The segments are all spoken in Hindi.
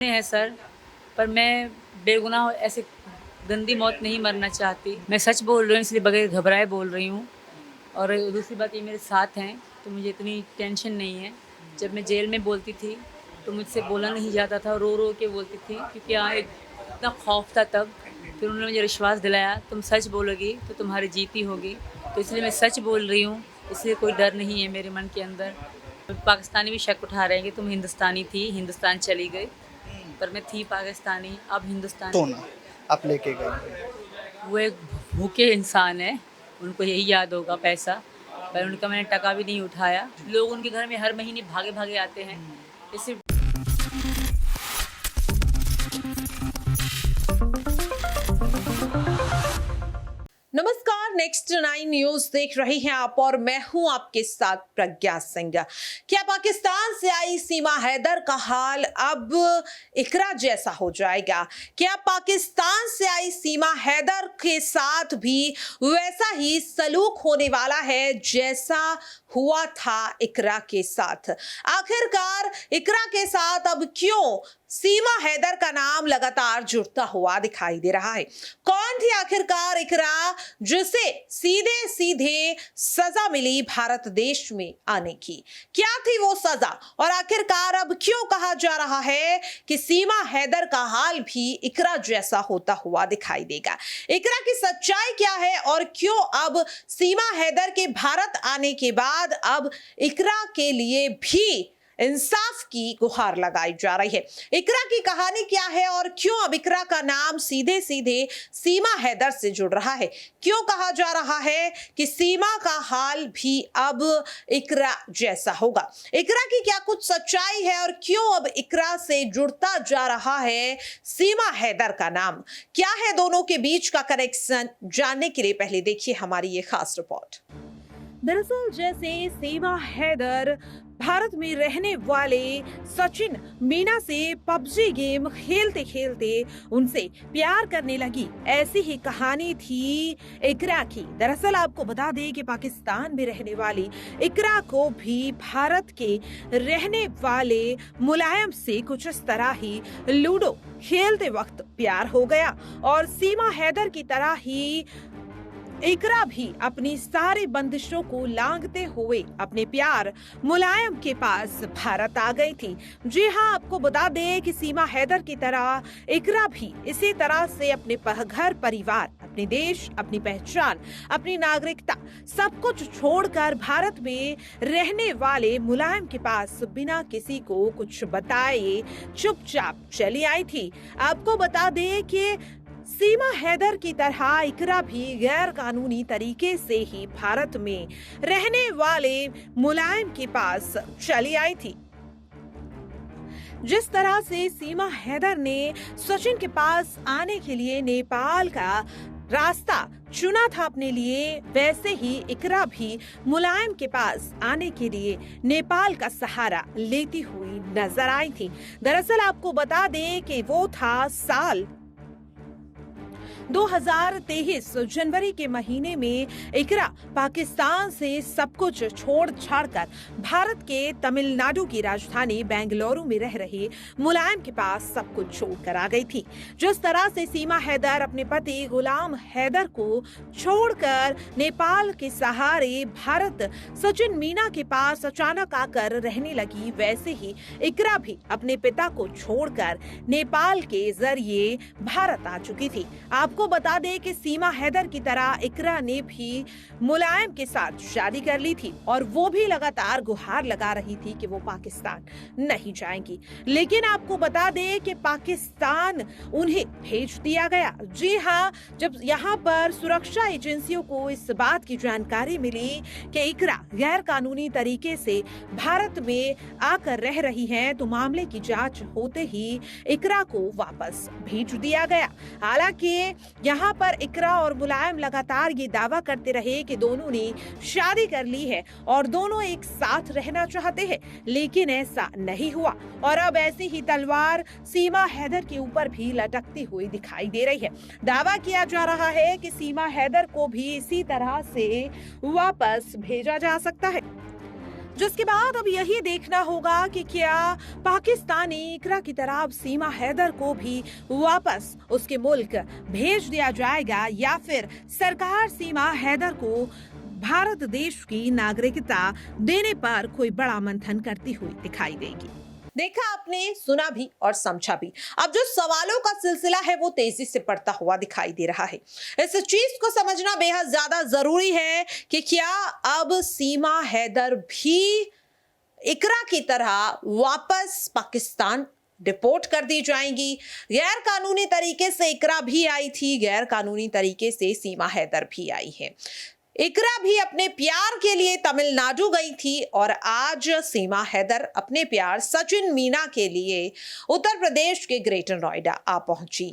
है सर, पर मैं बेगुनाह ऐसे गंदी मौत नहीं मरना चाहती। मैं सच बोल रही हूँ, इसलिए बगैर घबराए बोल रही हूँ। और दूसरी बात, ये मेरे साथ हैं तो मुझे इतनी टेंशन नहीं है। जब मैं जेल में बोलती थी तो मुझसे बोला नहीं जाता था, रो रो के बोलती थी, क्योंकि यहाँ इतना खौफ था तब। फिर उन्होंने मुझे विश्वास दिलाया, तुम सच बोलोगी तो तुम्हारी जीती होगी। तो इसलिए मैं सच बोल रही हूँ, इसलिए कोई डर नहीं है मेरे मन के अंदर। पाकिस्तानी भी शक उठा रहे हैं कि तुम हिंदुस्तानी थी, हिंदुस्तान चली गई, पर मैं थी पाकिस्तानी, अब हिंदुस्तान। तो ना आप लेके गए। वो एक भूखे इंसान है, उनको यही याद होगा पैसा, पर उनका मैंने टका भी नहीं उठाया। लोग उनके घर में हर महीने भागे भागे आते हैं। इससे नमस्कार, नेक्स्ट 9 न्यूज देख रहे हैं आप और मैं हूं आपके साथ प्रज्ञा सिंह। क्या पाकिस्तान से आई सीमा हैदर का हाल अब इकरा जैसा हो जाएगा? क्या पाकिस्तान से आई सीमा हैदर के साथ भी वैसा ही सलूक होने वाला है जैसा हुआ था इकरा के साथ? आखिरकार इकरा के साथ अब क्यों सीमा हैदर का नाम लगातार जुड़ता हुआ दिखाई दे रहा है? कौन थी आखिरकार इकरा जिसे सीधे सीधे सजा मिली भारत देश में आने की? क्या थी वो सजा और आखिरकार अब क्यों कहा जा रहा है कि सीमा हैदर का हाल भी इकरा जैसा होता हुआ दिखाई देगा? इकरा की सच्चाई क्या है और क्यों अब सीमा हैदर के भारत आने के बाद अब इकरा के लिए भी इंसाफ की गुहार लगाई जा रही है? इकरा की कहानी क्या है और क्यों अब इकरा का नाम सीधे सीधे सीमा हैदर से जुड़ रहा है? क्यों कहा जा रहा है कि सीमा का हाल भी अब इकरा जैसा होगा? इकरा की क्या कुछ सच्चाई है और क्यों अब इकरा से जुड़ता जा रहा है सीमा हैदर का नाम? क्या है दोनों के बीच का कनेक्शन? जानने के लिए पहले देखिए हमारी ये खास रिपोर्ट। दरअसल जैसे सीमा हैदर भारत में रहने वाले सचिन मीना से पबजी गेम खेलते खेलते उनसे प्यार करने लगी, ऐसी ही कहानी थी इकरा की। दरअसल आपको बता दें कि पाकिस्तान में रहने वाली इकरा को भी भारत के रहने वाले मुलायम से कुछ इस तरह ही लूडो खेलते वक्त प्यार हो गया और सीमा हैदर की तरह ही इकरा भी अपनी सारी बंदिशों को लांघते हुए अपने प्यार मुलायम के पास भारत आ गई थी। जी हाँ, आपको बता दें कि सीमा हैदर की तरह इकरा भी इसी तरह से अपने घर परिवार, अपने देश, अपनी पहचान, अपनी नागरिकता सब कुछ छोड़कर भारत में रहने वाले मुलायम के पास बिना किसी को कुछ बताए चुपचाप चली आई थी। आपको बता दें कि सीमा हैदर की तरह इकरा भी गैर कानूनी तरीके से ही भारत में रहने वाले मुलायम के पास चली आई थी। जिस तरह से सीमा हैदर ने सचिन के पास आने के लिए नेपाल का रास्ता चुना था अपने लिए, वैसे ही इकरा भी मुलायम के पास आने के लिए नेपाल का सहारा लेती हुई नजर आई थी। दरअसल आपको बता दें कि वो था साल 2023 जनवरी के महीने में इकरा पाकिस्तान से सब कुछ छोड़ छाड़कर भारत के तमिलनाडु की राजधानी बेंगलुरु में रह रहे मुलायम के पास सब कुछ छोड़कर आ गई थी। जिस तरह से सीमा हैदर अपने पति गुलाम हैदर को छोड़कर नेपाल के सहारे भारत सचिन मीना के पास अचानक आकर रहने लगी, वैसे ही इकरा भी अपने पिता को छोड़कर नेपाल के जरिए भारत आ चुकी थी। आपको बता दें कि सीमा हैदर की तरह इकरा ने भी मुलायम के साथ शादी कर ली थी और वो भी लगातार गुहार लगा रही थी कि वो पाकिस्तान नहीं जाएंगी। लेकिन आपको बता दें कि पाकिस्तान उन्हें भेज दिया गया। जी हाँ, जब यहाँ पर सुरक्षा एजेंसियों को इस बात की जानकारी मिली कि इकरा गैर कानूनी तरीके से भारत में आकर रह रही हैं, तो मामले की जांच होते ही इकरा को वापस भेज दिया गया। हालांकि यहाँ पर इकरा और मुलायम लगातार ये दावा करते रहे कि दोनों ने शादी कर ली है और दोनों एक साथ रहना चाहते हैं, लेकिन ऐसा नहीं हुआ और अब ऐसी ही तलवार सीमा हैदर के ऊपर भी लटकती हुई दिखाई दे रही है। दावा किया जा रहा है कि सीमा हैदर को भी इसी तरह से वापस भेजा जा सकता है। जिसके बाद अब यही देखना होगा कि क्या पाकिस्तानी इकरा की तरह अब सीमा हैदर को भी वापस उसके मुल्क भेज दिया जाएगा या फिर सरकार सीमा हैदर को भारत देश की नागरिकता देने पर कोई बड़ा मंथन करती हुई दिखाई देगी। देखा आपने, सुना भी और समझा भी। अब जो सवालों का सिलसिला है वो तेजी से बढ़ता हुआ दिखाई दे रहा है। इस चीज को समझना बेहद ज्यादा जरूरी है कि क्या अब सीमा हैदर भी इकरा की तरह वापस पाकिस्तान डिपोर्ट कर दी जाएंगी। गैर कानूनी तरीके से इकरा भी आई थी, गैर कानूनी तरीके से सीमा हैदर भी आई है। इकरा भी अपने प्यार के लिए तमिलनाडु गई थी और आज सीमा हैदर अपने प्यार सचिन मीना के लिए उत्तर प्रदेश के ग्रेटर नोएडा आ पहुंची।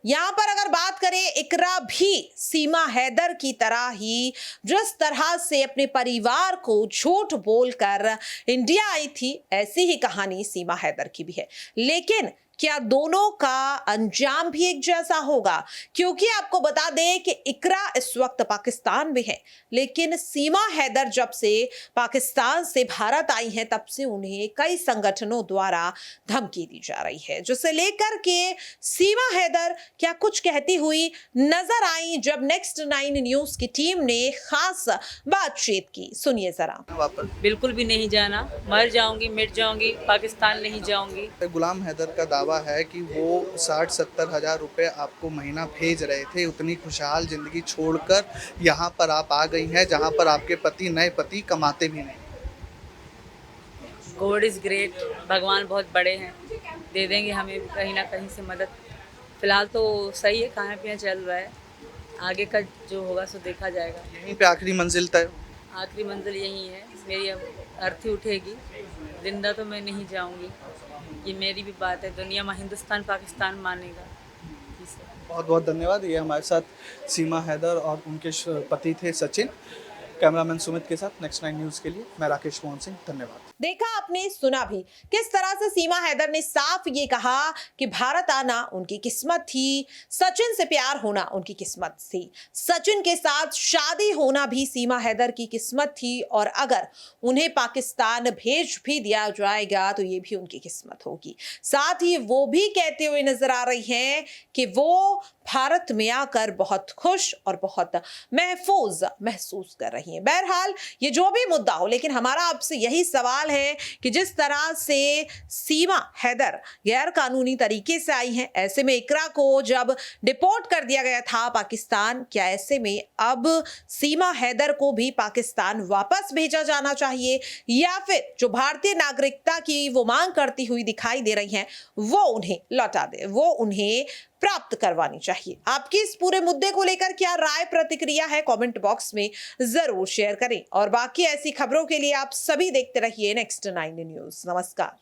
यहां पर अगर बात करें, इकरा भी सीमा हैदर की तरह ही जिस तरह से अपने परिवार को झूठ बोलकर इंडिया आई थी, ऐसी ही कहानी सीमा हैदर की भी है। लेकिन क्या दोनों का अंजाम भी एक जैसा होगा? क्योंकि आपको बता दें कि इकरा इस वक्त पाकिस्तान में है, लेकिन सीमा हैदर जब से पाकिस्तान से भारत आई हैं तब से उन्हें कई संगठनों द्वारा धमकी दी जा रही है, जिसे लेकर के सीमा हैदर क्या कुछ कहती हुई नजर आई जब नेक्स्ट 9 न्यूज की टीम ने खास बातचीत की। सुनिए जरा। वापस बिल्कुल भी नहीं जाना, मर जाऊंगी मिट जाऊंगी, पाकिस्तान नहीं जाऊंगी। गुलाम हैदर का दावा है कि वो 60-70 हज़ार रुपए आपको महीना भेज रहे थे, उतनी खुशहाल जिंदगी छोड़कर यहाँ पर आप आ गई हैं जहाँ पर आपके पति नए पति कमाते भी नहीं। गॉड इज़ ग्रेट, भगवान बहुत बड़े हैं, दे देंगे हमें कहीं ना कहीं से मदद। फिलहाल तो सही है, खाना पीना चल रहा है, आगे का जो होगा सो देखा जाएगा। यहीं पे आखिरी मंजिल तय। आखिरी मंजिल यही है, मेरी अब अर्थी उठेगी, जिंदा तो मैं नहीं जाऊंगी, ये मेरी भी बात है। दुनिया में हिंदुस्तान पाकिस्तान मानेगा। बहुत बहुत धन्यवाद। ये हमारे साथ सीमा हैदर और उनके पति थे सचिन। कैमरामैन सुमित के साथ नेक्स्ट 9 न्यूज़ के लिए मैं राकेश मोहन सिंह, धन्यवाद। देखा आपने, सुना भी, किस तरह से सीमा हैदर ने साफ ये कहा कि भारत आना उनकी किस्मत थी, सचिन से प्यार होना उनकी किस्मत थी, सचिन के साथ शादी होना भी सीमा हैदर की किस्मत थी, और अगर उन्हें पाकिस्तान भेज भी दिया जाएगा तो ये भी उनकी किस्मत होगी। साथ ही वो भी कहते हुए नजर आ रही हैं कि वो भारत में आकर बहुत खुश और बहुत महफूज महसूस कर रही हैं। बहरहाल ये जो भी मुद्दा हो, लेकिन हमारा आपसे यही सवाल है कि जिस तरह से सीमा हैदर गैर कानूनी तरीके से आई हैं, ऐसे में इकरा को जब डिपोर्ट कर दिया गया था पाकिस्तान, क्या ऐसे में अब सीमा हैदर को भी पाकिस्तान वापस भेजा जाना चाहिए या फिर जो भारतीय नागरिकता की वो मांग करती हुई दिखाई दे रही हैं वो उन्हें लौटा दे, वो उन्हें प्राप्त करवानी चाहिए? आपकी इस पूरे मुद्दे को लेकर क्या राय प्रतिक्रिया है, कमेंट बॉक्स में जरूर शेयर करें। और बाकी ऐसी खबरों के लिए आप सभी देखते रहिए नेक्स्ट 9 न्यूज़। नमस्कार।